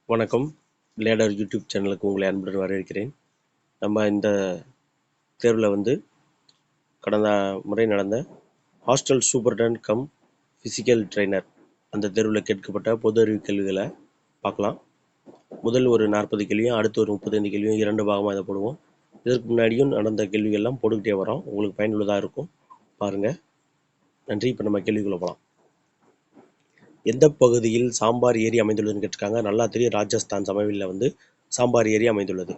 வணக்கம். Ladder YouTube சேனலுக்கு உங்களை அன்புடன் வரவேற்கிறேன். நம்ம இந்த தேர்வில் கடந்த முறை நடந்த hostel superintendent come physical trainer அந்த தேர்வில் கேட்கப்பட்ட பொது அறிவு கேள்விகளை பார்க்கலாம். முதல் ஒரு 40 கேள்வியும் அடுத்து ஒரு 35 கேள்வியும் 2 பாகமாக இதை போடுவோம். இதற்கு முன்னாடியும் நடந்த கேள்விகள்லாம் போட்டுக்கிட்டே வரோம். உங்களுக்கு பயனுள்ளதாக இருக்கும், பாருங்கள். நன்றி. இப்போ நம்ம கேள்விக்குள்ளே போகலாம். எந்த பகுதியில் சாம்பார் ஏரி அமைந்துள்ளதுன்னு கேட்டிருக்காங்க. நல்லா தெரியும், ராஜஸ்தான் சமவெளியில் சாம்பார் ஏரி அமைந்துள்ளது.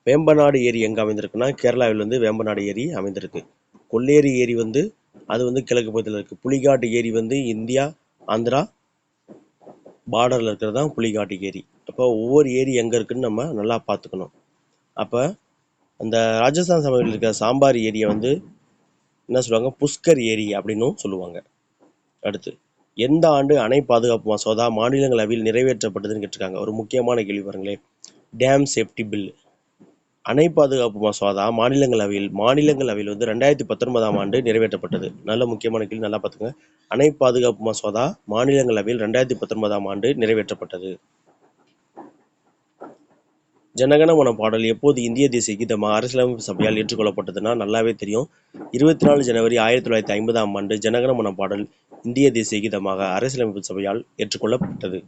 வேம்பநாடு ஏரி எங்கே அமைந்திருக்குன்னா கேரளாவில் வேம்பநாடு ஏரி அமைந்திருக்கு. கொல்லேரி ஏரி அது கிழக்கு பகுதியில் இருக்குது. புலிகாட்டு ஏரி இந்தியா ஆந்திரா பார்டரில் இருக்கிறது தான் புலிகாட்டு ஏரி. அப்போ ஒவ்வொரு ஏரி எங்கே இருக்குதுன்னு நம்ம நல்லா பார்த்துக்கணும். அப்போ அந்த ராஜஸ்தான் சமவெளியில் இருக்கிற சாம்பார் ஏரியை என்ன சொல்லுவாங்க, புஷ்கர் ஏரி அப்படின்னும் சொல்லுவாங்க. அடுத்து, எந்த ஆண்டு அணை பாதுகாப்பு மசோதா மாநிலங்களவையில் நிறைவேற்றப்பட்டதுன்னு கேட்டிருக்காங்க. ஒரு முக்கியமான கேள்வி பாருங்களேன். டேம் சேஃப்டி பில், அணை பாதுகாப்பு மசோதா மாநிலங்களவையில் 2019 ஆண்டு நிறைவேற்றப்பட்டது. நல்ல முக்கியமான கேள்வி, நல்லா பார்த்துங்க. அணை பாதுகாப்பு மசோதா மாநிலங்களவையில் 2019 ஆண்டு நிறைவேற்றப்பட்டது. ஜனகணமன பாடல் எப்போது இந்திய தேசிய கீதமாக அரசியலமைப்பு சபையால் ஏற்றுக்கொள்ளப்பட்டதுன்னா நல்லாவே தெரியும். 24 ஜனவரி 1950 ஆண்டு ஜனகணமன பாடல் இந்திய தேசிய கீதமாக அரசியலமைப்பு சபையால் ஏற்றுக்கொள்ளப்பட்டது.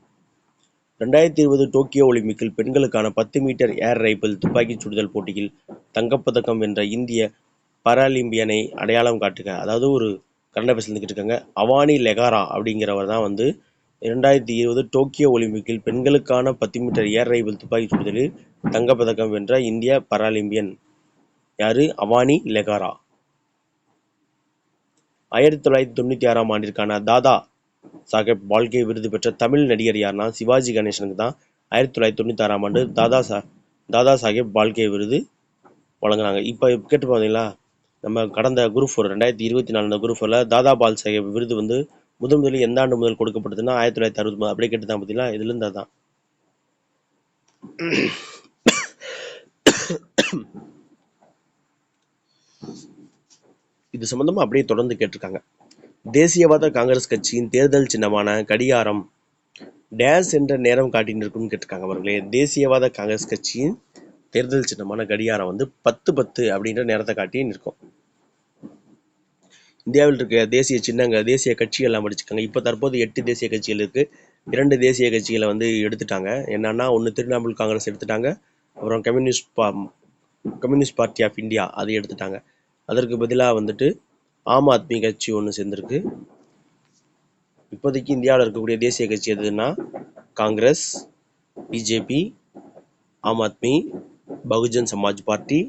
2020 டோக்கியோ ஒலிம்பிக்கில் பெண்களுக்கான 10 மீட்டர் ஏர் ரைபிள் துப்பாக்கிச் சுடுதல் போட்டியில் தங்கப்பதக்கம் வென்ற இந்திய பாராலிம்பியனை அடையாளம் காட்டுக. அதாவது ஒரு கரண்ட் அஃபேர்ஸ் இருக்காங்க. அவானி லெகாரா அப்படிங்கிறவர் தான் 2020 டோக்கியோ ஒலிம்பிக்கில் பெண்களுக்கான 10 மீட்டர் ஏர் ரைபிள் துப்பாக்கிச் சுடுதலில் தங்கப்பதக்கம் வென்ற இந்திய பாராலிம்பியன். யாரு? அவானி லெகாரா. 1996 ஆண்டிற்கான தாதா சாஹேப் பால்கே விருது பெற்ற தமிழ் நடிகர் யாருன்னா சிவாஜி கணேசனுக்கு தான் 1996 ஆண்டு தாதா சாஹேப் பால்கே விருது வழங்குறாங்க. இப்போ கேட்டு பார்த்தீங்களா, நம்ம கடந்த குரூப் 4 2024 குரூப் 4 தாதா பால் சாஹேப் விருது முதலில் எந்த ஆண்டு முதல் கொடுக்கப்பட்டதுன்னா 1963. அப்படியே கேட்டு தான் பார்த்தீங்களா, இதுலேருந்து தான். இது சம்பந்தமா அப்படியே தொடர்ந்து கேட்டிருக்காங்க. தேசியவாத காங்கிரஸ் கட்சியின் தேர்தல் சின்னமான கடிகாரம் டேஸ் என்ற நேரம் காட்டி நிற்கும்னு கேட்டிருக்காங்க. அவர்களே, தேசியவாத காங்கிரஸ் கட்சியின் தேர்தல் சின்னமான கடிகாரம் 10-10 அப்படின்ற நேரத்தை காட்டி நிற்கும். இந்தியாவில் இருக்க தேசிய சின்னங்கள், தேசிய கட்சிகள் எல்லாம் படிச்சுக்காங்க. இப்போ தற்போது 8 தேசிய கட்சிகள் இருக்கு. 2 தேசிய கட்சிகளை எடுத்துட்டாங்க. என்னன்னா, ஒன்று திரிணாமுல் காங்கிரஸ் எடுத்துட்டாங்க, அப்புறம் கம்யூனிஸ்ட் பார்ட்டி ஆஃப் இந்தியா அதை எடுத்துட்டாங்க. அதற்கு பதிலாக ஆம் ஆத்மி கட்சி ஒன்று சேர்ந்திருக்கு. இப்போதைக்கு இந்தியாவில் இருக்கக்கூடிய தேசிய கட்சி எதுன்னா Congress, BJP, Aam Aadmi, Bahujan Samaj party,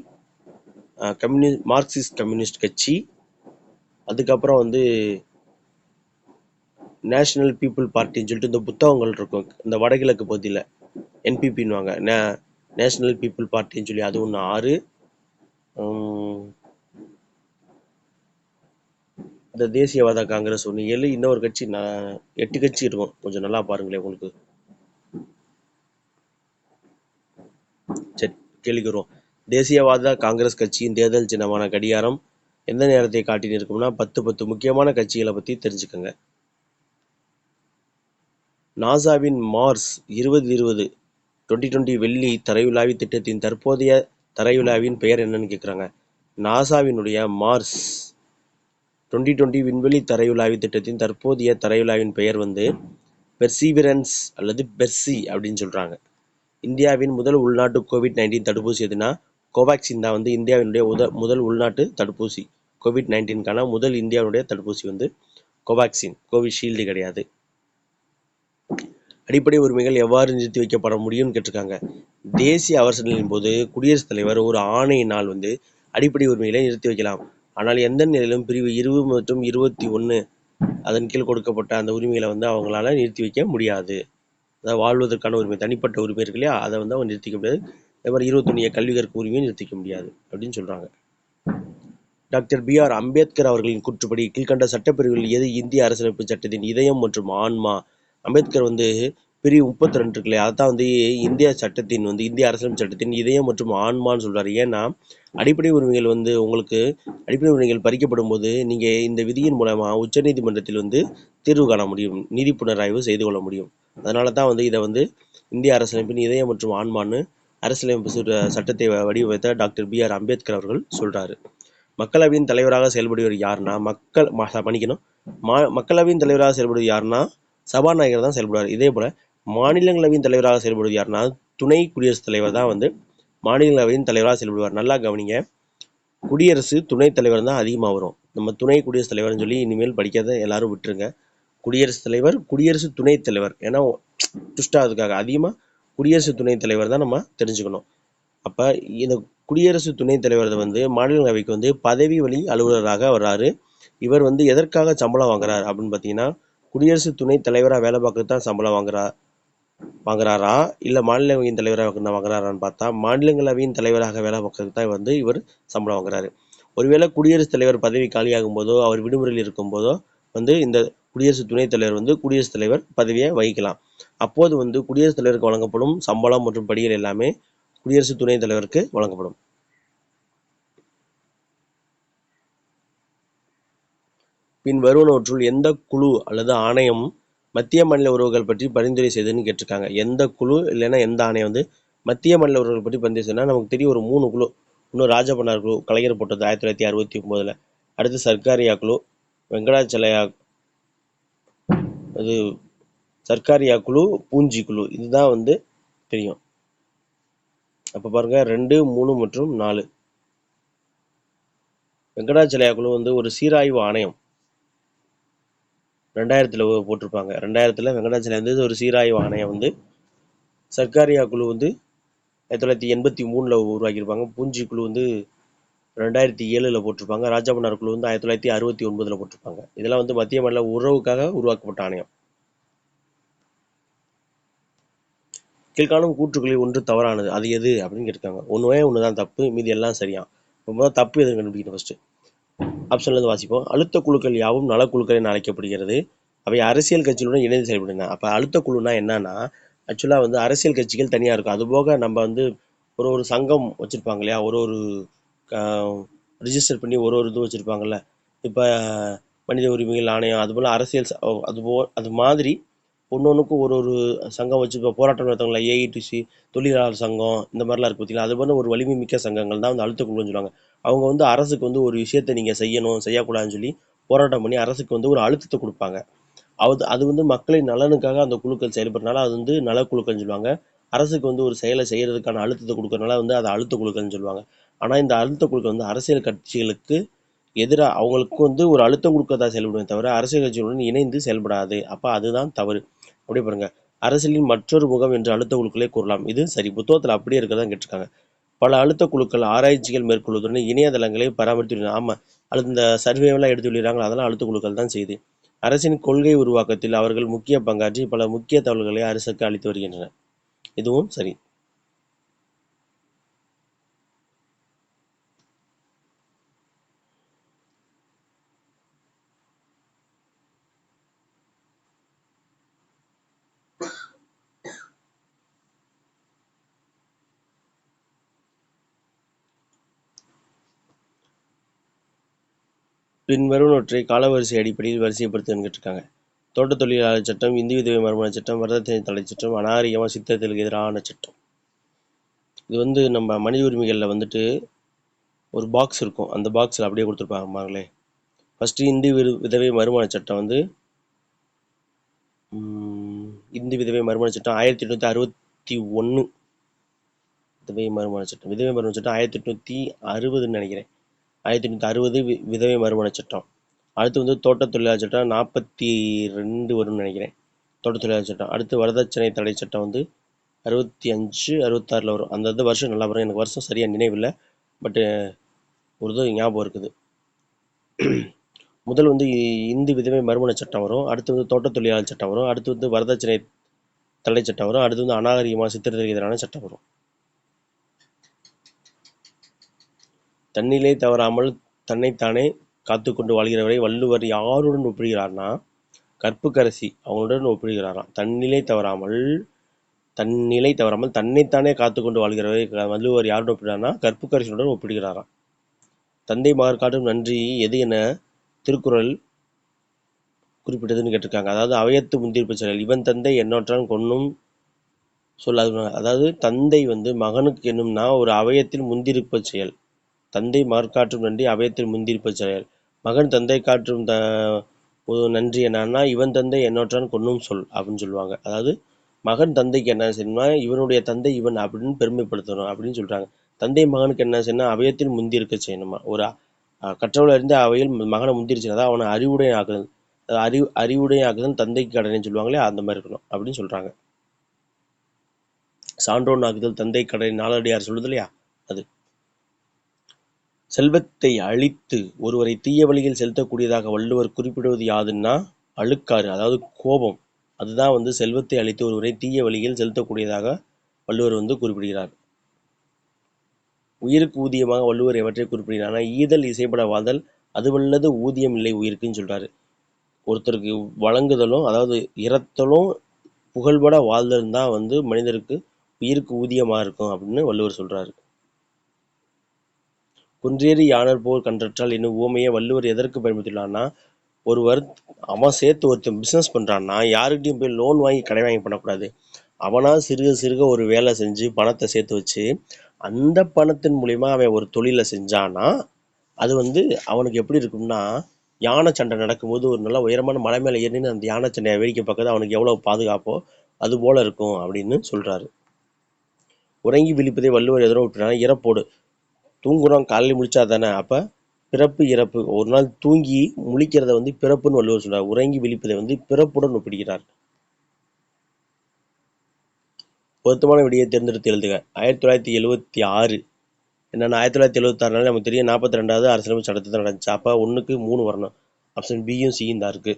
Marxist communist கட்சி, அதுக்கப்புறம் நேஷனல் பீப்புள் பார்ட்டின்னு சொல்லிட்டு இந்த புத்தகங்கள் இருக்கும் இந்த வடகிழக்கு பகுதியில், என்பிபின்னுவாங்க, நேஷனல் பீப்புள் பார்ட்டின்னு சொல்லி அது ஒன்று 6. இந்த தேசியவாத காங்கிரஸ் ஒன்று 7, இன்னொரு கட்சி 8 கட்சி இருக்கும். கொஞ்சம் நல்லா பாருங்களேன் உங்களுக்கு. சரி, கேள்விக்கு வருவோம். தேசியவாத காங்கிரஸ் கட்சியின் தேர்தல் சின்னமான கடிகாரம் எந்த நேரத்தை காட்டி நிற்கும்னா 10-10. முக்கியமான கட்சிகளை பற்றி தெரிஞ்சுக்கோங்க. நாசாவின் மார்ஸ் 2020 வெள்ளி தரையுலாவி திட்டத்தின் தற்போதைய தரையுலாவின் பெயர் என்னன்னு கேட்குறாங்க. நாசாவினுடைய மார்ஸ் 2020 விண்வெளி தரையுலாவி திட்டத்தின் தற்போதைய தரையுலாவின் பெயர் பெர்சீவரன்ஸ் அல்லது பெர்சி அப்படின்னு சொல்கிறாங்க. இந்தியாவின் முதல் உள்நாட்டு COVID-19 தடுப்பூசி எதுனா கோவேக்சின் தான் இந்தியாவினுடைய முதல் உள்நாட்டு தடுப்பூசி. COVID-19க்கான முதல் இந்தியாவுடைய தடுப்பூசி கோவேக்சின், கோவிஷீல்டு கிடையாது. அடிப்படை உரிமைகள் எவ்வாறு நிறுத்தி வைக்கப்பட முடியும்னு கேட்டிருக்காங்க. தேசிய அவசர நிலையின் போது குடியரசுத் தலைவர் ஒரு ஆணையினால் அடிப்படை உரிமைகளை நிறுத்தி வைக்கலாம். ஆனால் எந்த நிலையிலும் பிரிவு 20 மற்றும் 21 அதன் கீழ் கொடுக்கப்பட்ட அந்த உரிமைகளை அவங்களால நிறுத்தி வைக்க முடியாது. அதாவது வாழ்வதற்கான உரிமை, தனிப்பட்ட உரிமை இருக்கு இல்லையா, அதை அவங்க நிறுத்திக்க முடியாது. அதே மாதிரி 21 கல்வி கற்கும் உரிமையை நிறுத்திக்க முடியாது அப்படின்னு சொல்றாங்க. டாக்டர் BR அம்பேத்கர் அவர்களின் கூற்றுப்படி கீழ்கண்ட சட்டப்பிரிவுகளில் எது இந்திய அரசியலமைப்பு சட்டத்தின் இதயம் மற்றும் ஆன்மா? அம்பேத்கர் பிரிவு 32 இருக்கு இல்லையா, அதான் இந்திய சட்டத்தின் இந்திய அரசியலமைப்பு சட்டத்தின் இதயம் மற்றும் ஆன்மான்னு சொல்றாரு. ஏன்னா அடிப்படை உரிமைகள் உங்களுக்கு அடிப்படை உரிமைகள் பறிக்கப்படும் போது நீங்க இந்த விதியின் மூலமா உச்சநீதிமன்றத்தில் தீர்வு காண முடியும், நீதி புனராய்வு செய்து கொள்ள முடியும். அதனால தான் இதை இந்திய அரசியலமைப்பின் இதயம் மற்றும் ஆன்மான்னு அரசியலமைப்பு சட்டத்தை வடிவமைத்த டாக்டர் B.R. அம்பேத்கர் அவர்கள் சொல்றாரு. மக்களவையின் தலைவராக செயல்படுவர் யாருன்னா மக்களவையின் தலைவராக செயல்படுவது யாருன்னா சபாநாயகர் தான் செயல்படுவார். இதே போல மாநிலங்களவையின் தலைவராக செயல்படுவது யாருன்னா துணை குடியரசுத் தலைவர் தான் மாநிலங்களவையின் தலைவராக செயல்படுவார். நல்லா கவனிங்க, குடியரசு துணைத் தலைவர் தான் அதிகமாக வரும். நம்ம துணை குடியரசுத் தலைவர்னு சொல்லி இனிமேல் படிக்காத எல்லாரும் விட்டுருங்க. குடியரசுத் தலைவர், குடியரசு துணைத் தலைவர், ஏன்னா ட்விஸ்டாக அதுக்காக அதிகமாக குடியரசு துணைத் தலைவர் தான் நம்ம தெரிஞ்சுக்கணும். அப்போ இந்த குடியரசு துணைத் தலைவர் மாநிலங்களவைக்கு பதவி வழி அலுவலராக வர்றாரு. இவர் எதற்காக சம்பளம் வாங்குறாரு அப்படின்னு பார்த்தீங்கன்னா, குடியரசு துணைத் தலைவராக வேலை பார்க்கறது தான் சம்பளம் வாங்குறாரா இல்லை மாநிலங்களவையின் தலைவராக வாங்குறாரான்னு பார்த்தா மாநிலங்களவையின் தலைவராக வேலை பார்க்கறதுக்கு தான் இவர் சம்பளம் வாங்குறாரு. ஒருவேளை குடியரசுத் தலைவர் பதவி காலியாகும் போதோ அவர் விடுமுறையில் இருக்கும் போதோ இந்த குடியரசு துணைத் தலைவர் குடியரசுத் தலைவர் பதவியை வகிக்கலாம். அப்போது குடியரசுத் தலைவருக்கு வழங்கப்படும் சம்பளம் மற்றும் படிகள் எல்லாமே குடியரசு துணைத் தலைவருக்கு வழங்கப்படும். பின் வருவனவற்றுள் எந்த குழு அல்லது ஆணையம் மத்திய மாநில உறவுகள் பற்றி பரிந்துரை செய்ததுன்னு கேட்டிருக்காங்க. எந்த குழு இல்லைன்னா எந்த ஆணையம் மத்திய மாநில உறவுகள் பற்றி பரிந்துரை செய்யணும்னா நமக்கு தெரியும் ஒரு 3 குழு. இன்னும் ராஜபன்னார் குழு கலைஞர் போட்டது 1969. அடுத்து சர்க்காரியா குழு, வெங்கடாச்சலயா சர்க்காரியா குழு, பூஞ்சி குழு, இதுதான் தெரியும். அப்போ பாருங்க 2, 3 மற்றும் 4. வெங்கடாச்சலயா குழு ஒரு சீராய்வு ஆணையம் 2000 போட்டிருப்பாங்க. 2000 வெங்கடாச்சலயா ஒரு சீராய்வு ஆணையம். சர்க்காரியா குழு 1983 உருவாக்கியிருப்பாங்க. பூஞ்சி குழு 2007 போட்டிருப்பாங்க. ராஜபன்னார் குழு 1969 போட்டிருப்பாங்க. இதெல்லாம் மத்திய மாநில உறவுக்காக உருவாக்கப்பட்ட ஆணையம். கீழ்காணும் கூற்றுக்களில் ஒன்று தவறானது, அது எது அப்படின்னு கேட்டிருக்காங்க. ஒன்று தான் தப்பு, மீதி எல்லாம் சரியா. ரொம்ப தப்பு எதுன்னு கண்டுபிடிக்கணும். ஃபர்ஸ்ட் ஆப்ஷன்லேருந்து வாசிப்போம். அழுத்த குழுக்கள் யாவும் நலக்குழுக்கள் என அழைக்கப்படுகிறது. அவை அரசியல் கட்சிகளுடன் இணைந்து செயல்படுகின்றன. அப்போ அழுத்த குழுனா என்னன்னா, ஆக்சுவலாக அரசியல் கட்சிகள் தனியாக இருக்கும். அதுபோக நம்ம ஒரு சங்கம் வச்சுருப்பாங்க இல்லையா, ஒரு ரிஜிஸ்டர் பண்ணி ஒரு இது வச்சுருப்பாங்கல்ல. இப்போ மனித உரிமைகள் ஆணையம், அதுபோல் அரசியல் அது மாதிரி ஒன்றுக்கும் ஒரு சங்கம் வச்சு இப்போ போராட்டம் நடத்தவங்கள AITC, தொழிலாளர் சங்கம், இந்த மாதிரிலாம் இருக்குது பார்த்தீங்களா. அது போல ஒரு வலிமை மிக்க சங்கங்கள் தான் அழுத்த குழுன்னு சொல்லுவாங்க. அவங்க அரசுக்கு ஒரு விஷயத்தை நீங்கள் செய்யணும் செய்யக்கூடாதுன்னு சொல்லி போராட்டம் பண்ணி அரசுக்கு ஒரு அழுத்தத்தை கொடுப்பாங்க. அது மக்களின் நலனுக்காக அந்த குழுக்கள் செயல்படுறதுனால அது நலக்குழுக்கள்னு சொல்லுவாங்க. அரசுக்கு ஒரு செயலை செய்யறதுக்கான அழுத்தத்தை கொடுக்கறதுனால அதை அழுத்த குழுக்கள்னு சொல்லுவாங்க. ஆனால் இந்த அழுத்த குழுக்கள் அரசியல் கட்சிகளுக்கு எதிராக அவங்களுக்கு ஒரு அழுத்தம் கொடுக்கறதா செயல்படுமே தவிர அரசியல் கட்சிகளுடன் இணைந்து செயல்படாது. அப்போ அதுதான் தவறு. அப்படியே பாருங்க, அரசியலின் மற்றொரு முகம் என்று அழுத்த குழுக்களே கூறலாம். இது சரி, புத்தகத்தில் அப்படியே இருக்கிறதா கேட்டிருக்காங்க. பல அழுத்த குழுக்கள் ஆராய்ச்சிகள் மேற்கொள்வதுடன் இணையதளங்களை பராமரித்து ஆமாம் இந்த சர்வேவெல்லாம் எடுத்து விடுறாங்களோ அதெல்லாம் அழுத்த குழுக்கள் தான் செய்யுது. அரசின் கொள்கை உருவாக்கத்தில் அவர்கள் முக்கிய பங்காற்றி பல முக்கிய தகவல்களை அரசுக்கு அளித்து வருகின்றனர். இதுவும் சரி. பின்வருவனவற்றை காலவரிசை அடிப்படையில் வரிசைப்படுத்துன்னு கேட்டிருக்காங்க. தோட்ட தொழிலாளர் சட்டம், இந்து விதவை மறுமண சட்டம், வரதட்சணை தடை சட்டம், அநாகரிகமாக சித்தத்திற்கு எதிரான சட்டம். இது நம்ம மனித உரிமைகளில் ஒரு பாக்ஸ் இருக்கும். அந்த பாக்ஸில் அப்படியே கொடுத்துருப்பாங்களே. ஃபஸ்ட்டு இந்து விதவை மறுமண சட்டம் இந்து விதவை மறுமண சட்டம் 1861. விதவை மறுமண சட்டம் 1860ன்னு நினைக்கிறேன். 1860 விதவை மறுமண சட்டம். அடுத்து தோட்ட தொழிலாளர் சட்டம் 42 வரும்னு நினைக்கிறேன். தோட்ட தொழிலாளர் சட்டம். அடுத்து வரதட்சணை தடை சட்டம் 65, 66 வரும். அந்த வருஷம் நல்லா வரும். எனக்கு வருஷம் சரியாக நினைவில்லை, பட்டு ஒரு ஞாபகம் இருக்குது. முதல் இந்து விதவை மறுமண சட்டம் வரும். அடுத்து தோட்ட தொழிலாளர் சட்டம் வரும். அடுத்து வரதட்சணை தடை சட்டம் வரும். அடுத்து அநாகரிகமாக சித்திரத்திற்கு எதிரான சட்டம் வரும். தன்னிலை தவறாமல் தன்னைத்தானே காத்துக்கொண்டு வாழ்கிறவரை வள்ளுவர் யாருடன் ஒப்பிடுகிறார்னா கற்புக்கரசி அவங்களுடன் ஒப்பிடுகிறாராம். தன்னிலை தவறாமல் தன்னைத்தானே காத்துக்கொண்டு வாழ்கிறவரை வள்ளுவர் யாருடன் ஒப்பிடுறாருன்னா கற்புக்கரசியுடன் ஒப்பிடுகிறாராம். தந்தை மகர் காட்டும் நன்றி எது என திருக்குறள் குறிப்பிட்டதுன்னு கேட்டிருக்காங்க. அதாவது அவையத்து முந்திருப்பு செயல், இவன் தந்தை எண்ணற்றான் கொன்னும் அதாவது தந்தை வந்து மகனுக்கு என்னும்னா ஒரு அவயத்தில் முந்திருப்ப செயல். தந்தை மகற்காற்றும் நன்றி அவயத்தில் முந்திருப்ப செயல். மகன் தந்தை காற்றும் ஒரு நன்றி என்னன்னா இவன் தந்தை என்னொற்றான் கொன்னும் சொல் அப்படின்னு சொல்லுவாங்க. அதாவது மகன் தந்தைக்கு என்ன செய்யணும்னா இவனுடைய தந்தை இவன் அப்படின்னு பெருமைப்படுத்தணும் அப்படின்னு சொல்றாங்க. தந்தை மகனுக்கு என்ன செய்யணும் அவயத்தில் முந்தி இருக்க செய்யணுமா. ஒரு கற்றவள் அறிந்த அவையில் மகனை முந்திருச்சுன்னா அவனை அறிவுடைய ஆக்குதல். அறிவுடைய ஆக்குதல் தந்தைக்கு கடனைன்னு சொல்லுவாங்களே அந்த மாதிரி இருக்கணும் அப்படின்னு சொல்றாங்க. சான்றோன் ஆக்குதல் தந்தை கடனை நாளடியார் சொல்லுது இல்லையா அது. செல்வத்தை அழித்து ஒருவரை தீய வழியில் செலுத்தக்கூடியதாக வள்ளுவர் குறிப்பிடுவது யாதுன்னா அழுக்காறு, அதாவது கோபம். அதுதான் வந்து செல்வத்தை அழித்து ஒருவரை தீய வழியில் செலுத்தக்கூடியதாக வள்ளுவர் வந்து குறிப்பிடுகிறார். உயிருக்கு ஊதியமாக வள்ளுவர் எவற்றை குறிப்பிடுகிறார்னா ஈதல் இசைப்பட வாழ்தல் அதுவல்லது ஊதியம் இல்லை உயிருக்குன்னு சொல்றாரு. ஒருத்தருக்கு வழங்குதலும் அதாவது இரத்தலும் புகழ்பட வாழ்தலும் தான் வந்து மனிதருக்கு உயிருக்கு ஊதியமா இருக்கும் அப்படின்னு வள்ளுவர் சொல்றாரு. குன்றேறி யானர் போர் கன்றற்றால் என்னும் உவமையை வள்ளுவர் எதற்கு பயன்படுத்தியுள்ளார்னா ஒருவர் அவன் சேர்த்து ஒருத்தன் பிஸ்னஸ் பண்ணுறான்னா யாருக்கிட்டையும் போய் லோன் வாங்கி கடை வாங்கி பண்ணக்கூடாது. அவனா சிறுக சிறுக ஒரு வேலை செஞ்சு பணத்தை சேர்த்து வச்சு அந்த பணத்தின் மூலிமா அவன் ஒரு தொழிலை செஞ்சானா அது வந்து அவனுக்கு எப்படி இருக்கும்னா யானை சண்டை நடக்கும்போது ஒரு நல்ல உயரமான மலை மேலே ஏறினு அந்த யானை சண்டையை வேடிக்கை பார்க்கறது அவனுக்கு எவ்வளோ பாதுகாப்போ அது போல இருக்கும் அப்படின்னு சொல்றாரு. உறங்கி விழிப்பதை வள்ளுவர் எதனோ விட்டுனா இறப்போடு தூங்குறோம் காலையில் முழிச்சா தானே. அப்போ பிறப்பு இறப்பு ஒரு நாள் தூங்கி முழிக்கிறத வந்து பிறப்புன்னு வள்ளுவர் சொல்றார். உறங்கி விழிப்பதை வந்து பிறப்புடன் ஒப்பிடுகிறார். பொருத்தமான விடையை தேர்ந்தெடுத்து எழுதுக. 1976 என்னன்னா 1976 நமக்கு தெரியும் 42வது அரசியலமைப்பு சட்டத்தை தான் நடந்துச்சு. அப்போ 1க்கு 3 வரணும். ஆப்ஷன் பியும் சியும் தான் இருக்கு.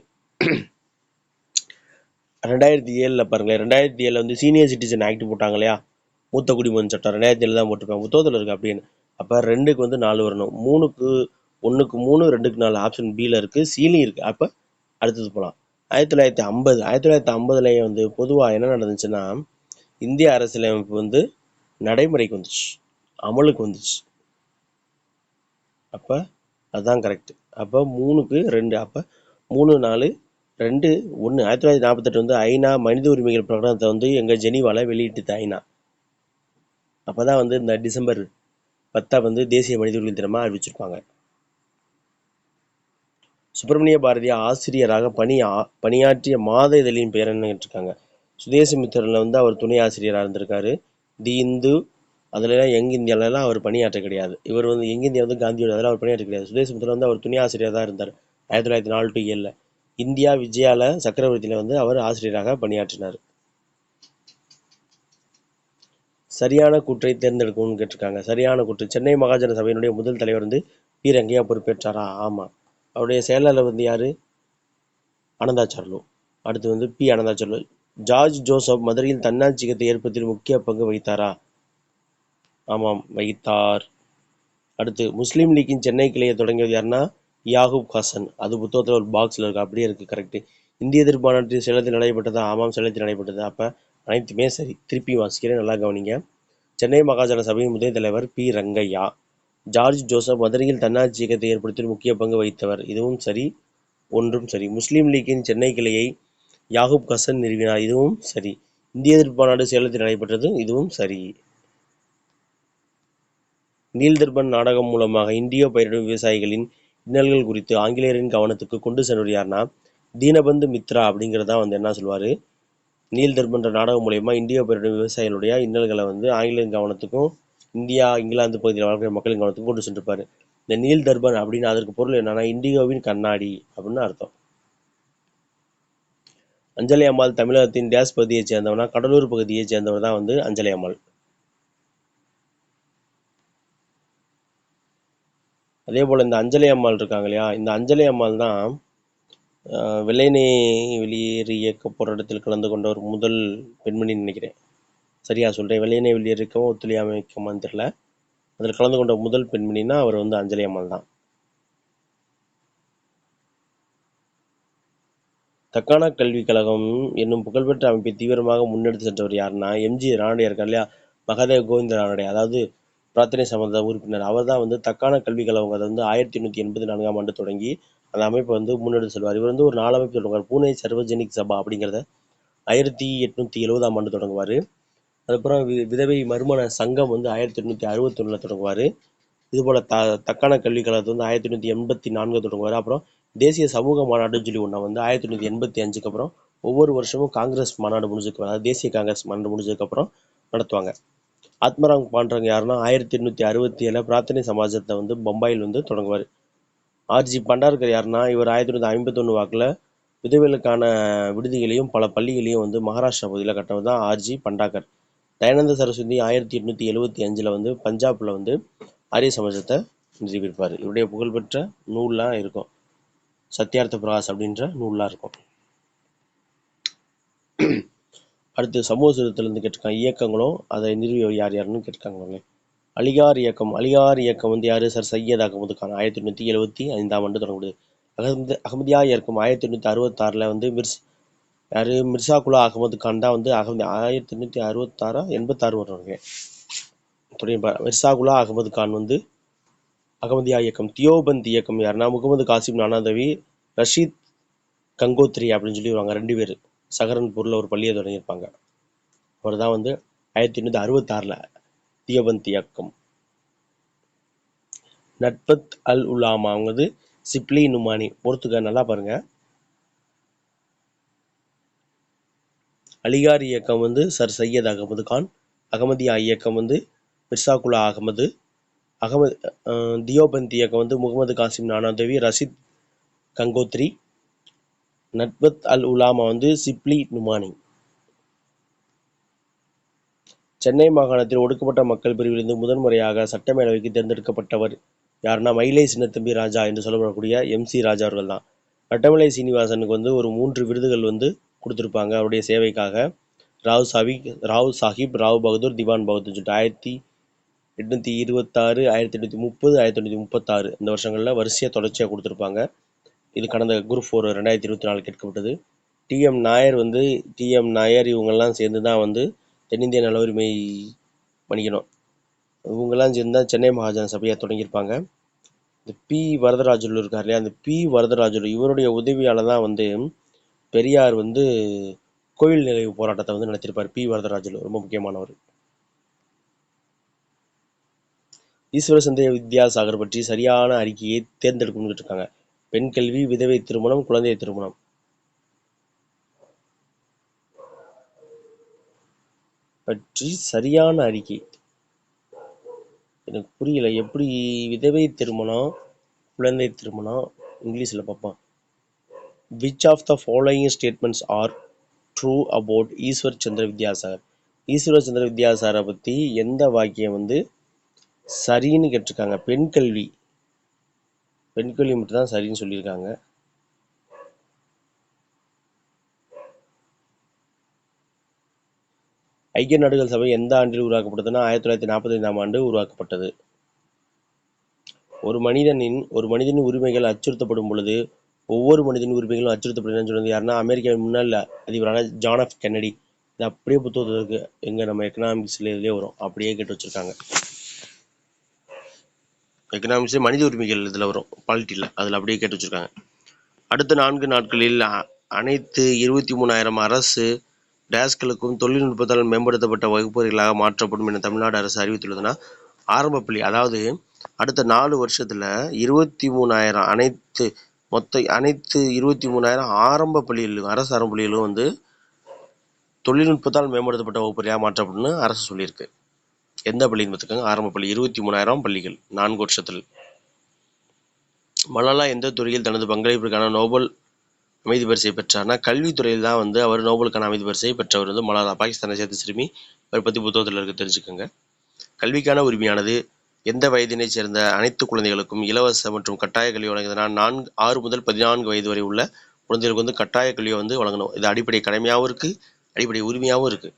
2007 பாருங்களேன். 2007 வந்து சீனியர் சிட்டிசன் ஆக்ட் போட்டாங்க இல்லையா, மூத்த குடிமகன் சட்டம் 2007 தான் போட்டிருப்பாங்க. புத்தகத்தில் இருக்கு அப்படின்னு. அப்போ 2க்கு வந்து 4 வரணும். 3க்கு 1க்கு 3 2க்கு 4 ஆப்ஷன் பியில் இருக்கு, சிலையும் இருக்கு. அப்போ அடுத்தது போகலாம். 1950 வந்து பொதுவாக என்ன நடந்துச்சுன்னா இந்திய அரசியலமைப்பு வந்து நடைமுறைக்கு வந்துச்சு, அமலுக்கு வந்துச்சு. அப்போ அதுதான் கரெக்ட். அப்போ 3க்கு 2. அப்போ 3 4 2 1. 1948 வந்து ஐநா மனித உரிமைகள் பிரகடனத்தை வந்து எங்கள் ஜெனீவாவில் வெளியிட்டுது ஐநா. அப்போ தான் வந்து இந்த டிசம்பர் 10 வந்து தேசிய மனித உரிமை தினமாக அறிவிச்சிருப்பாங்க. சுப்பிரமணிய பாரதி ஆசிரியராக பணியாற்றிய மாத இதழின் பெயர் என்ன கேட்டிருக்காங்க. சுதேசமித்திரில் வந்து அவர் துணை ஆசிரியராக இருந்திருக்காரு. தி இந்து அதுலலாம் யங் இந்தியாவிலலாம் அவர் பணியாற்ற கிடையாது. இவர் வந்து யங் இந்தியா வந்து காந்தியோட அதெல்லாம் அவர் பணியாற்ற கிடையாது. சுதேசமித்திரில் வந்து அவர் துணை ஆசிரியராக தான் இருந்தார் 1904 to 7. இந்தியா விஜயால சக்கரவர்த்தியில வந்து அவர் ஆசிரியராக பணியாற்றினார். சரியான கூற்றை தேர்ந்தெடுக்கணும்னு கேட்டிருக்காங்க. சரியான கூற்று. சென்னை மகாஜன சபையினுடைய முதல் தலைவர் வந்து பி ரங்கையா பொறுப்பேற்றாரா? ஆமாம். அவருடைய செயலாளர் வந்து யாரு? அனந்தாச்சார்லு. அடுத்து வந்து பி அனந்தாச்சார்லு. ஜார்ஜ் ஜோசப் மதுரையில் தன்னாட்சி இயக்கத்தை ஏற்படுத்தி முக்கிய பங்கு வகித்தாரா? ஆமாம், வகித்தார். அடுத்து முஸ்லீம் லீக்கின் சென்னை கிளையை தொடங்கியது யாருன்னா யாகூப் ஹசன். அது புத்தகத்தில் ஒரு பாக்ஸில் இருக்கு, அப்படியே இருக்கு, கரெக்டு. இந்திய எதிர்ப்பு மாநாட்டில் சேலத்தில் நடைபெற்றதா? ஆமாம், சேலத்தில் நடைபெற்றது. அப்போ அனைத்துமே சரி. திருப்பி வாசிக்கிறேன், நல்லா கவனிங்க. சென்னை மகாஜன சபையின் முதல் தலைவர் பி ரங்கையா. ஜார்ஜ் ஜோசப் மதுரையில் தன்னாட்சி இயக்கத்தை ஏற்படுத்தி முக்கிய பங்கு வகித்தவர். இதுவும் சரி, ஒன்றும் சரி. முஸ்லீம் லீக்கின் சென்னை கிளையை யாகூப் ஹசன் நிறுவினார். இதுவும் சரி. இந்திய எதிர்ப்பு மாநாடு சேலத்தில் நடைபெற்றது. இதுவும் சரி. நீல்தர்பன் நாடகம் மூலமாக இந்தியா பயிரிடும் விவசாயிகளின் இன்னல்கள் குறித்து ஆங்கிலேயரின் கவனத்துக்கு கொண்டு சென்றவர் யாருன்னா தீனபந்து மித்ரா அப்படிங்கிறதா வந்து என்ன சொல்லுவார். நீல்தர்பன்ற நாடகம் மூலயமா இந்தியா பயிரிடும் விவசாயிகளுடைய இன்னல்களை வந்து ஆங்கிலேயரின் கவனத்துக்கும் இந்தியா இங்கிலாந்து பகுதியில் வாழ்க்கிற மக்களின் கவனத்துக்கும் கொண்டு சென்றிருப்பார். இந்த நீல்தர்பன் அப்படின்னு அதற்கு பொருள் என்னன்னா இண்டிகோவின் கண்ணாடி அப்படின்னு அர்த்தம். அஞ்சலை அம்மாள் தமிழகத்தின் டேஸ் பகுதியைச் சேர்ந்தவனா? கடலூர் பகுதியைச் சேர்ந்தவர் தான் வந்து அஞ்சலை அம்மாள். அதே போல் இந்த அஞ்சலை அம்மாள் இருக்காங்க இல்லையா, இந்த அஞ்சலை அம்மாள் தான் வெள்ளையனே வெளியேறு இயக்க போராட்டத்தில் கலந்து கொண்ட ஒரு முதல் பெண்மணின்னு நினைக்கிறேன். சரியா சொல்கிறேன்? வெள்ளையனே வெளியேறு இயக்கம் ஒத்துழையாமை இயக்கமான்னு தெரியல. அதில் கலந்து கொண்ட முதல் பெண்மணின்னா அவர் வந்து அஞ்சலை அம்மாள் தான். தக்கான கல்விக் கழகம் என்னும் புகழ்பெற்ற அமைப்பை தீவிரமாக முன்னெடுத்து சென்றவர் யாருன்னா எம்ஜி ரானடே இருக்கார் இல்லையா, மகாதேவ் கோவிந்த ரானடே, அதாவது பிரார்த்தனை சம்பந்த உறுப்பினர். அவர் தான் வந்து தக்கான கல்விக் கழகம் அதை வந்து 1884 ஆண்டு தொடங்கி அந்த அமைப்பை வந்து முன்னெடுத்து செல்வார். இவர் வந்து ஒரு 4 அமைப்பு தொடங்குவார். பூனே சர்வஜனிக் சபா அப்படிங்கிறத 1870 ஆண்டு தொடங்குவார். அதுக்கப்புறம் விதவை மறுமண சங்கம் வந்து 1861 தொடங்குவார். இதுபோல் தக்கான கல்விக் கழகத்தை வந்து 1884 தொடங்குவார். அப்புறம் தேசிய சமூக மாநாடுன்னு சொல்லி ஒன்றை வந்து 1885 அப்புறம் ஒவ்வொரு வருஷமும் காங்கிரஸ் மாநாடு முடிஞ்சதுக்கு, அதாவது தேசிய காங்கிரஸ் மாநாடு முடிஞ்சதுக்கப்புறம் நடத்துவாங்க. ஆத்மராம் பாண்டரங்க யாருன்னா 1867 பிரார்த்தனை சமாஜத்தை வந்து பம்பாயில் வந்து தொடங்குவார். ஆர்ஜி பண்டார்கர் யாருன்னா இவர் 1951 வாக்கில் விதவைகளுக்கான விடுதிகளையும் பல பள்ளிகளையும் வந்து மகாராஷ்டிரா பகுதியில் கட்டவர் தான் ஆர்ஜி பண்டார்கர். தயானந்த சரஸ்வதி 1875 வந்து பஞ்சாப்ல வந்து ஆரிய சமாஜத்தை நிறுவியிருப்பார். இவருடைய புகழ்பெற்ற நூல்லாம் இருக்கும். சத்யார்த்த பிரகாஷ் அப்படின்ற நூல்லாம் இருக்கும். அடுத்து சமூக சீர்திருத்தத்திலிருந்து கேட்டிருக்காங்க. இயக்கங்களும் அதை நிறுவியவர் யார் யாருன்னு கேட்டிருக்காங்க. அலிகார் இயக்கம் வந்து யாரு? சர் சையத் அகமது கான் 1875 தொடங்குது. அகமதியா இயக்கம் 1866 வந்து மிர்சா குலா அகமது கான் தான் வந்து 1866 86 வருவாங்க. மிர்சா குலா அகமது கான் வந்து அகமதியா இயக்கம். தியோபந்த் இயக்கம் யாருன்னா முகமது காசிம் நானாதவி, ரஷீத் கங்கோத்ரி அப்படின்னு சொல்லி வருவாங்க. 2 பேர் சஹரன்பூர்ல ஒரு பள்ளியை தொடங்கியிருப்பாங்க. அவர் தான் வந்து 1866 தியோபந்த் இயக்கம். நட்பத் அல் உலாமா அவங்க வந்து சிப்லி நுமானி. பொறுத்துக்க, நல்லா பாருங்க. அலிகார் இயக்கம் வந்து சர் சையத் அகமது கான், அகமதியா இயக்கம் வந்து மிர்சா குலா அகமது, தியோபந்த் இயக்கம் வந்து முகமது காசிம் நானாதவி, ரஷீத் கங்கோத்ரி, நட்பத் அல் உலாமா வந்து சிப்லி நுமானி. சென்னை மாகாணத்தில் ஒடுக்கப்பட்ட மக்கள் பிரிவிலிருந்து முதன்முறையாக சட்டமேலவைக்கு தேர்ந்தெடுக்கப்பட்டவர் யாருன்னா மயிலை சின்னத்தம்பி ராஜா என்று சொல்லப்படக்கூடிய MC ராஜா அவர்கள் தான். ரட்டமலை சீனிவாசனுக்கு வந்து ஒரு 3 விருதுகள் வந்து கொடுத்துருப்பாங்க அவருடைய சேவைக்காக. ராவ் சாஹிப், ராவ் பகதூர், திவான் பகதூர் சொல்லிட்டு 1826, 1830, 1836 இந்த வருஷங்களில் வரிசையாக தொடர்ச்சியாக கொடுத்துருப்பாங்க. இது கடந்த குரூப் 4 2024 கேட்கப்பட்டது. TM நாயர் இவங்கெல்லாம் சேர்ந்து தான் வந்து தென்னிந்திய நல உரிமை மணிக்கணும். இவங்கெல்லாம் சேர்ந்து தான் சென்னை மகாஜன சபையை தொடங்கியிருப்பாங்க. இந்த பி வரதராஜுலு இருக்கார் இல்லையா, அந்த பி வரதராஜுலு இவருடைய உதவியால் தான் வந்து பெரியார் வந்து கோயில் நிறைவு போராட்டத்தை வந்து நடத்தியிருப்பார். பி வரதராஜுலு ரொம்ப முக்கியமானவர். ஈஸ்வர சந்திர வித்யாசாகர் பற்றி சரியான அறிக்கையை தேர்ந்தெடுக்கணும்னு இருக்காங்க. பெண் கல்வி, விதவை திருமணம், குழந்தை திருமணம் பற்றி சரியான அறிக்கை. எனக்கு புரியல, எப்படி விதவை திருமணம், குழந்தை திருமணம் இங்கிலீஷில் பார்ப்போம். Which of the following statements are true about Ishwar Chandra Vidyasagar? ஈஸ்வர் சந்திர வித்யாசாகரை பற்றி எந்த வாக்கியம் வந்து சரின்னு கேட்டிருக்காங்க? பெண் கல்வி மட்டும் தான் சரின்னு சொல்லியிருக்காங்க. ஐக்கிய நாடுகள் சபை எந்த ஆண்டில் உருவாக்கப்பட்டதுன்னா 1945 ஆண்டு உருவாக்கப்பட்டது. ஒரு மனிதனின் உரிமைகள் அச்சுறுத்தப்படும் பொழுது ஒவ்வொரு மனிதனின் உரிமைகளும் அச்சுறுத்தப்படுதுன்னு சொன்னது யாருன்னா அமெரிக்காவின் முன்னாள் அதிபரான ஜான் எஃப் கென்னடி. இது அப்படியே புத்தகத்தில் இருக்கு. எங்க நம்ம எக்கனாமிக்ஸ்ல இதுலேயே வரும், அப்படியே கேட்டு வச்சிருக்காங்க. எக்கனாமிக்ஸ் மனித உரிமைகள் இதில் வரும், பாலிட்டியில் அதில் அப்படியே கேட்டு வச்சிருக்காங்க. அடுத்த 4 நாட்களில் அனைத்து 23,000 அரசு டேஸ்களுக்கும் தொழில்நுட்பத்தால் மேம்படுத்தப்பட்ட வகுப்பறைகளாக மாற்றப்படும் என தமிழ்நாடு அரசு அறிவித்துள்ளதுன்னா ஆரம்ப பள்ளி, அதாவது அடுத்த 4 வருஷத்துல 23,000 அனைத்து 23,000 ஆரம்ப பள்ளிகளும், அரசு ஆரம்ப பள்ளிகளும் வந்து தொழில்நுட்பத்தால் மேம்படுத்தப்பட்ட வகுப்பறையாக மாற்றப்படும்னு அரசு சொல்லியிருக்கு. எந்த பள்ளின்னு பார்த்துக்கோங்க, ஆரம்ப பள்ளி. 23,000 பள்ளிகள் 4 வருஷத்தில். மலாலா எந்த துறையில் தனது பங்களிப்பிற்கான நோபல் அமைதி பரிசை பெற்றார்னா கல்வித்துறையில் தான் வந்து அவர் நோபலுக்கான அமைதி பரிசை பெற்றவர் வந்து மலாலா. பாகிஸ்தானை சேர்த்து சிறுமி, அவரை பற்றி புத்தகத்தில் இருக்க தெரிஞ்சுக்கோங்க. கல்விக்கான உரிமையானது எந்த வயதினை சேர்ந்த அனைத்து குழந்தைகளுக்கும் இலவச மற்றும் கட்டாய கல்வி வழங்குதுன்னா 6 முதல் 14 வயது வரை உள்ள குழந்தைகளுக்கு வந்து கட்டாய கல்வியை வந்து வழங்கணும். இது அடிப்படை கடமையாகவும் இருக்கு, அடிப்படை உரிமையாகவும் இருக்கு.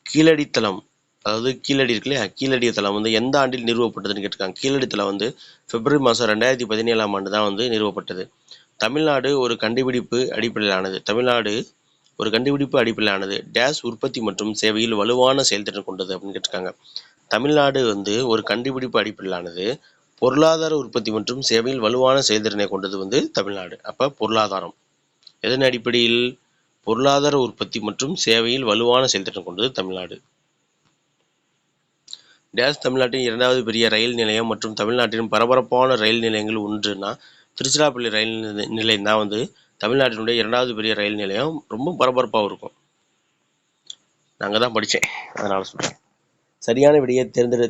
கீழடித்தளம், அதாவது கீழடி இருக்கு இல்லையா, கீழடி தளம் வந்து எந்த ஆண்டில் நிறுவப்பட்டதுன்னு கேட்டிருக்காங்க. கீழடி தளம் வந்து பிப்ரவரி மாதம் 2017 தான் வந்து நிறுவப்பட்டது. தமிழ்நாடு ஒரு கண்டுபிடிப்பு அடிப்படையிலானது டேஸ் உற்பத்தி மற்றும் சேவையில் வலுவான செயல்திறன் கொண்டது அப்படின்னு கேட்டிருக்காங்க. தமிழ்நாடு வந்து ஒரு கண்டுபிடிப்பு அடிப்படையிலானது, பொருளாதார உற்பத்தி மற்றும் சேவையில் வலுவான செயல்திறனை கொண்டது வந்து தமிழ்நாடு. அப்போ பொருளாதாரம் எதன் அடிப்படையில்? பொருளாதார உற்பத்தி மற்றும் சேவையில் வலுவான செயல்திறன் கொண்டது தமிழ்நாடு. தமிழ்நாட்டின் இரண்டாவது பெரிய ரயில் நிலையம் மற்றும் தமிழ்நாட்டின் பரபரப்பான ரயில் நிலையங்கள் ஒன்றுனா திருச்சிராப்பள்ளி ரயில் நிலையம் தான் வந்து தமிழ்நாட்டினுடைய இரண்டாவது பெரிய ரயில் நிலையம். ரொம்ப பரபரப்பாகவும் இருக்கும். நாங்கள் தான் படித்தேன், அதனால் சொல்கிறேன். சரியான விடையை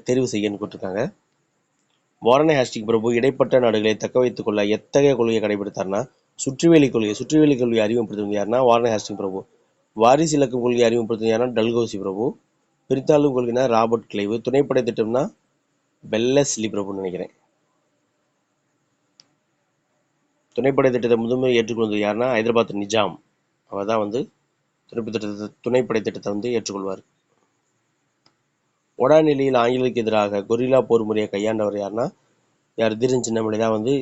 தேர்வு செய்யன்னு கொடுத்துருக்காங்க. வாரண ஹாஸ்டிங் பிரபு இடைப்பட்ட நாடுகளை தக்க வைத்துக் கொள்ள எத்தகைய கொள்கையை கடைபிடித்தார்னா சுற்றுவேலி கொள்கையை அறிமுகப்படுத்துவது யாருன்னா வாரண ஹாஸ்டிங் பிரபு. வாரிசு இலக்கும் கொள்கையை அறிமுகப்படுத்துவது யாருன்னா டல்கௌசி பிரபு. பிரித்தாளும் கொள்கைனா ராபர்ட் கிளைவு. துணைப்படை திட்டம்னா வெல்லஸ்லி பிரபுன்னு நினைக்கிறேன். துணைப்படை திட்டத்தை முதன்மை ஏற்றுக்கொள்வது யாருன்னா ஹைதராபாத் நிஜாம். அவர் தான் வந்து துணைப்படை திட்டத்தை வந்து ஏற்றுக்கொள்வார். ஒடா நிலையில் ஆங்கிலேயருக்கு எதிராக கொரில்லா போர் முறையை கையாண்டவர் யாருன்னா தீரன் சின்னமலை தான் வந்து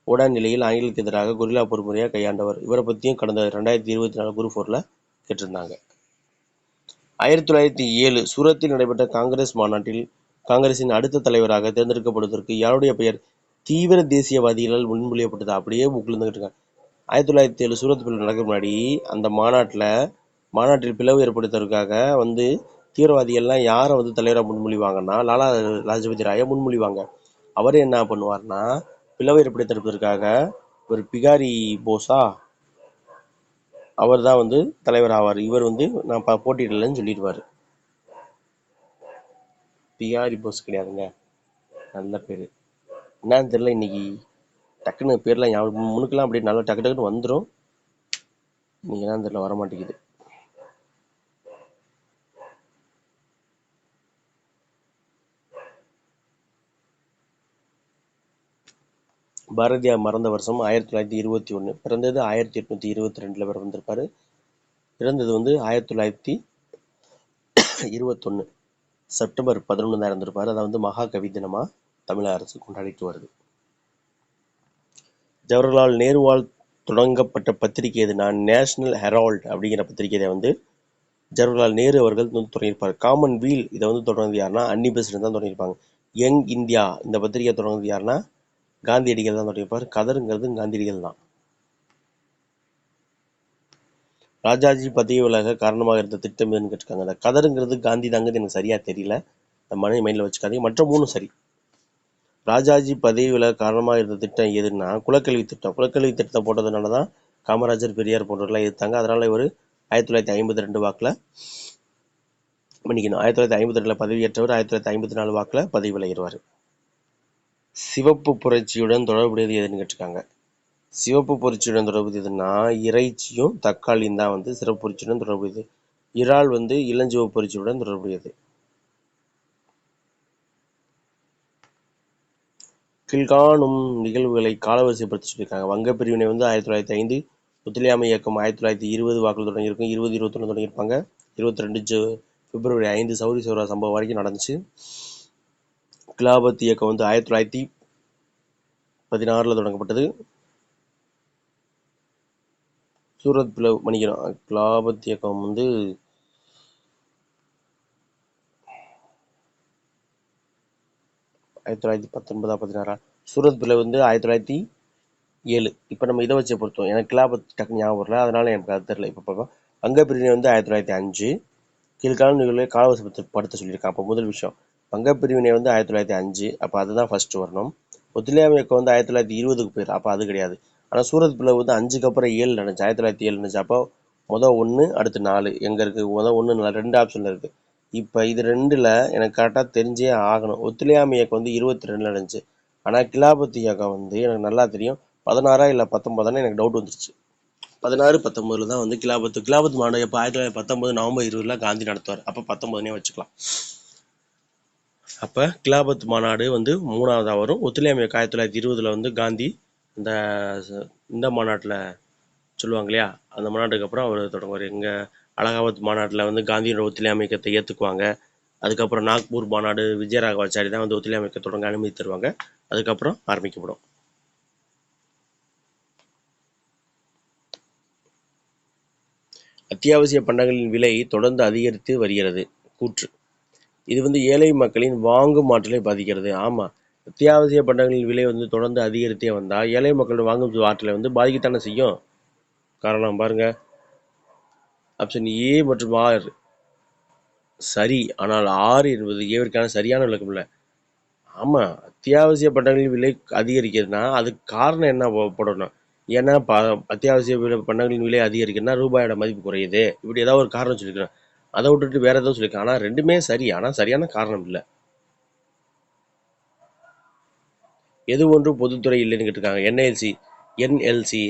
ஒடா நிலையில் ஆங்கிலேயருக்கு எதிராக கொரில்லா போர் முறையை கையாண்டவர். இவரை பற்றியும் கடந்த 2024 குரூப் 4ல கேட்டிருந்தாங்க. 1907 சூரத்தில் நடைபெற்ற காங்கிரஸ் மாநாட்டில் காங்கிரசின் அடுத்த தலைவராக தேர்ந்தெடுக்கப்படுவதற்கு யாருடைய பெயர் தீவிர தேசியவாதிகளால் முன்மொழியப்பட்டது? அப்படியே புக்கில் இருந்துகிட்டு இருக்காங்க. 1907 சூரத் பிளவு நடக்க முன்னாடி அந்த மாநாட்டில் பிளவு ஏற்படுத்துவதற்காக வந்து தீவிரவாதிகள்லாம் யாரை வந்து தலைவராக முன்மொழிவாங்கன்னா லாலா லஜபதி ராயை முன்மொழிவாங்க. அவர் என்ன பண்ணுவார்னா பிளவு ஏற்படுத்துவதற்காக ஒரு பிகாரி போஸா அவர் தான் வந்து தலைவர் ஆவார். இவர் வந்து நான் போட்டியிடலன்னு சொல்லிடுவார். பிகாரி போஸ் கிடையாதுங்க, நல்ல பேர் என்னன்னு தெரியல. இன்னைக்கு டக்குன்னு பேர்லாம் முன்னுக்கெல்லாம் அப்படியே நல்லா டக்கு டக்குன்னு வந்துடும். இன்னைக்கு என்னன்னு தெரியல, வரமாட்டேங்குது. பாரதியார் மறந்த வருஷம் 1921. பிறந்தது 1822 பிறந்திருப்பாரு. இறந்தது வந்து 1921 செப்டம்பர் 11 தான் இறந்திருப்பாரு. அதை வந்து மகாகவி தினமா தமிழக அரசு கொண்டாடிட்டு வருது. ஜவஹர்லால் நேருவால் தொடங்கப்பட்ட பத்திரிகை எதுனா நேஷனல் ஹெரால்ட் அப்படிங்கிற பத்திரிகையை வந்து ஜவஹர்லால் நேரு அவர்கள் வந்து தொடங்கியிருப்பார். காமன் வீல் இதை வந்து தொடர்ந்து யாருன்னா அன்னி பெசன்ட் தான் தொடங்கியிருப்பாங்க. யங் இந்தியா இந்த பத்திரிகை தொடர்ந்து யாருன்னா காந்தியடிகள் தான் தொடங்கியிருப்பார். கதருங்கிறது காந்தியடிகள் தான். ராஜாஜி பதவி விலக காரணமாக இருந்த திட்டம் எதுன்னு கேட்டிருக்காங்க. அந்த கதருங்கிறது காந்தி தாங்கிறது எனக்கு சரியா தெரியல, இந்த மனை மைண்டில் வச்சுக்காதீங்க. மற்ற மூணும் சரி. ராஜாஜி பதவி விலக காரணமாக இருந்த திட்டம் எதுன்னா குலக்கல்வி திட்டம். குலக்கல்வி திட்டத்தை போட்டதுனால தான் காமராஜர் பெரியார் போன்றவர்களாம் எதிர்த்தாங்க. அதனால இவர் 1952 வாக்கில் மன்னிக்கணும் 1952 பதவியேற்றவர் 1954 வாக்கில் பதவி விலகிடுவார். சிவப்பு புரட்சியுடன் தொடர்புடையது எதுன்னு கேட்டிருக்காங்க. சிவப்பு புரட்சியுடன் தொடர்புடையது எதுன்னா இறைச்சியும் தக்காளியும் தான் வந்து சிறப்பு புரட்சியுடன் தொடர்புடையது. இறால் வந்து இளஞ்சிவப்பு புரட்சியுடன் தொடர்புடையது. கீழ்காணும் நிகழ்வுகளை காலவரிசைப்படுத்த சொல்லியிருக்காங்க. வங்க பிரிவினை வந்து 1905, ஒத்துழையாமை இயக்கம் 1920 வாக்கில் தொடங்கியிருக்கும். 20-21 தொடங்கியிருப்பாங்க. 22 பிப்ரவரி 5 சௌரி சௌரா சம்பவம் வரைக்கும் நடந்துச்சு. கிலாபத் இயக்கம் வந்து 1916 தொடங்கப்பட்டது. சூரத் பிளவு மன்னிக்கிறோம் கிலாபத் இயக்கம் வந்து 1919-16. சூரத் பிளவு வந்து 1907. இப்போ நம்ம இதை வச்சு பொறுத்தோம். எனக்கு கிலாபத் டக்கு ஞாபகம் வரல, அதனால எனக்கு அது தெரியல. இப்போ பார்ப்போம். வங்க பிரிவினை வந்து 1905. கீழ்கால நிகழ்வுகளை காலவரிசைப்படுத்த சொல்லியிருக்கான். அப்போ முதல் விஷயம் வங்க பிரிவினை வந்து 1905. அப்போ அதுதான் ஃபர்ஸ்ட் வரணும். ஒத்துழையாமை இயக்கம் வந்து 1920க்கு போயிடும். அப்போ அது கிடையாது. ஆனால் சூரத் பிளவு வந்து 5க்கு அப்புறம் 7 நடந்துச்சு. 1907 நடந்துச்சு. அப்போ மொதல் 1 அடுத்து 4 எங்கே இருக்குது? மொதல் 1 2 ஆப்ஷனில் இருக்குது. இப்போ இது ரெண்டில் எனக்கு கரெக்டாக தெரிஞ்சே ஆகணும். ஒத்துழையாமை இயக்கம் வந்து 22 நடந்துச்சு. ஆனால் கிலாபத் இயக்கம் வந்து எனக்கு நல்லா தெரியும் 16 இல்லை 19 எனக்கு டவுட் வந்துருச்சு. 16-19 தான் வந்து கிலாபத் மாநாடு எப்போ 1919 நவம்பர் 20 காந்தி நடத்துவார். அப்போ 19 வச்சுக்கலாம். அப்போ கிலாபத் மாநாடு வந்து 3ஆவதாக வரும். ஒத்துழையாமை இயக்கம் 1920 வந்து காந்தி இந்த மாநாட்டில் சொல்லுவாங்க இல்லையா, அந்த மாநாட்டுக்கு அப்புறம் அவர் தொடங்குவார். எங்கள் அலகாபாத் மாநாட்டில் வந்து காந்தியோட ஒத்துழையாமை இயக்கத்தை ஏற்றுக்குவாங்க. அதுக்கப்புறம் நாக்பூர் மாநாடு விஜயராகவாச்சாரி தான் வந்து ஒத்துழையாமை இயக்கம் தொடங்க அனுமதி தருவாங்க. அதுக்கப்புறம் ஆரம்பிக்கப்படும். அத்தியாவசிய பண்டங்களின் விலை தொடர்ந்து அதிகரித்து வருகிறது கூற்று. இது வந்து ஏழை மக்களின் வாங்கும் ஆற்றலை பாதிக்கிறது. ஆமாம், அத்தியாவசிய பண்டங்களின் விலை வந்து தொடர்ந்து அதிகரித்தே வந்தால் ஏழை மக்களோட வாங்கும் ஆற்றலை வந்து பாதிக்கத்தானே செய்யும். காரணம் பாருங்க, ஆப்ஷன் ஏ மற்றும் ஆர் சரி. ஆனால் ஆர் என்பது ஏவிற்கான சரியான விளக்கம் இல்லை. ஆமாம், அத்தியாவசிய பண்டங்களின் விலை அதிகரிக்கிறதுனா அதுக்கு காரணம் என்ன போடணும்? ஏன்னா அத்தியாவசிய பண்டங்களின் விலை அதிகரிக்கிறதுனா ரூபாயோட மதிப்பு குறையுது, இப்படி ஏதாவது ஒரு காரணம் சொல்லியிருக்கணும். அதை விட்டுட்டு வேற ஏதாவது சொல்லியிருக்கேன். ஆனால் ரெண்டுமே சரி, ஆனால் சரியான காரணம் இல்லை. எது ஒன்றும் பொதுத்துறை இல்லைன்னு கேட்டிருக்காங்க. என்எல்சி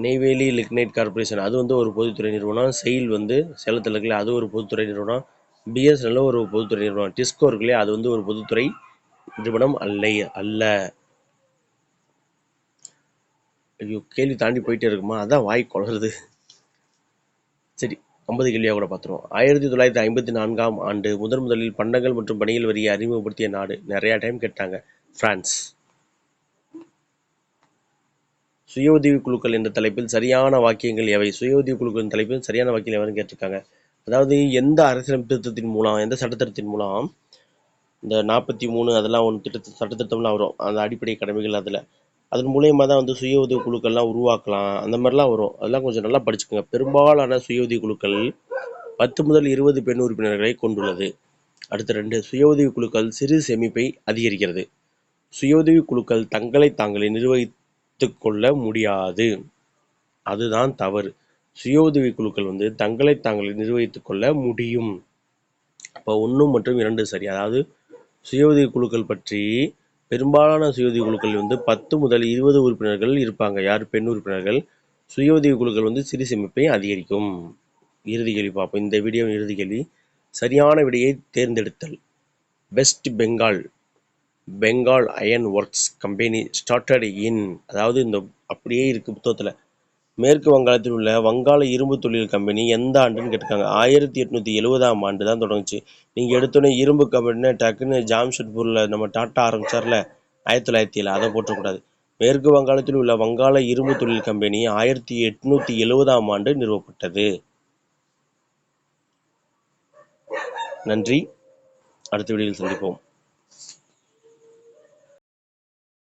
நெய்வேலி லிக்னைட் கார்பரேஷன், அது வந்து ஒரு பொதுத்துறை நிறுவனம். செயில் வந்து சேலத்தில் இருக்குல்ல, அது ஒரு பொதுத்துறை நிறுவனம். பிஎஸ்என்எல் ஒரு பொதுத்துறை நிறுவனம். டிஸ்கோ இருக்குல்லையா, அது வந்து ஒரு பொதுத்துறை நிறுவனம் அல்ல. ஐயோ, கேள்வி தாண்டி போயிட்டே இருக்குமா, அதான் வாய் குளறுது. சரி, 50 கேள்வியாக கூட பார்த்துருவோம். 1954ஆம் ஆண்டு முதலில் பண்டங்கள் மற்றும் பணிகள் வரியை அறிமுகப்படுத்திய நாடு? நிறைய டைம் கேட்டாங்க. பிரான்ஸ். சுய உதவி குழுக்கள் என்ற தலைப்பில் சரியான வாக்கியங்கள் எவை? சுய உதவி குழுக்களின் தலைப்பில் சரியான வாக்கியம் எவன்னு கேட்டிருக்காங்க. அதாவது எந்த அரசியலமைப்பு திருத்தத்தின் மூலம், எந்த சட்டத்திட்டத்தின் மூலம் இந்த 43 அதெல்லாம் ஒன்று சட்டத்திட்டம்லாம் வரும், அந்த அடிப்படை கடமைகள் அதில் அதன் மூலியமாக தான் வந்து சுய உதவி குழுக்கள்லாம் உருவாக்கலாம், அந்த மாதிரிலாம் வரும். அதெல்லாம் கொஞ்சம் நல்லா படிச்சுக்கோங்க. பெரும்பாலான சுய உதவி குழுக்கள் 10 முதல் 20 பெண் உறுப்பினர்களை கொண்டுள்ளது. அடுத்த 2, சுய உதவி குழுக்கள் சிறு சேமிப்பை அதிகரிக்கிறது. சுய உதவி குழுக்கள் தங்களை தாங்களே நிர்வகித்துக் கொள்ள முடியாது, அதுதான் தவறு. சுய உதவி குழுக்கள் வந்து தங்களை தாங்களே நிர்வகித்துக் கொள்ள முடியும். அப்போ 1 மற்றும் 2 சரி. அதாவது சுய உதவி குழுக்கள் பற்றி பெரும்பாலான சுய உதவி குழுக்கள் வந்து 10 முதல் 20 உறுப்பினர்கள் இருப்பாங்க. யார்? பெண் உறுப்பினர்கள். சுய உதவி குழுக்கள் வந்து சிறு சேமிப்பை அதிகரிக்கும். இறுதி கேள்வி பார்ப்போம். இந்த வீடியோ இறுதி கேள்வி. சரியான விடையை தேர்ந்தெடுத்தல். West Bengal iron works company started in, அதாவது இந்த அப்படியே இருக்கு புத்தகத்தில், மேற்கு வங்காளத்தில் உள்ள வங்காள இரும்பு தொழில் கம்பெனி எந்த ஆண்டுன்னு கேட்டிருக்காங்க. 1870ஆம் ஆண்டு தான் தொடங்குச்சு. நீங்கள் எடுத்தோன்னே இரும்பு கம்பெனினா டக்குன்னு ஜாம்ஷெட்பூரில் நம்ம டாட்டா ஆரம்பிச்சார்ல 1907, அதை போட்டக்கூடாது. மேற்கு வங்காளத்தில் உள்ள வங்காள இரும்பு தொழில் கம்பெனி 1870ஆம் ஆண்டு நிறுவப்பட்டது. நன்றி, அடுத்த வீடியோவில் சந்திப்போம்.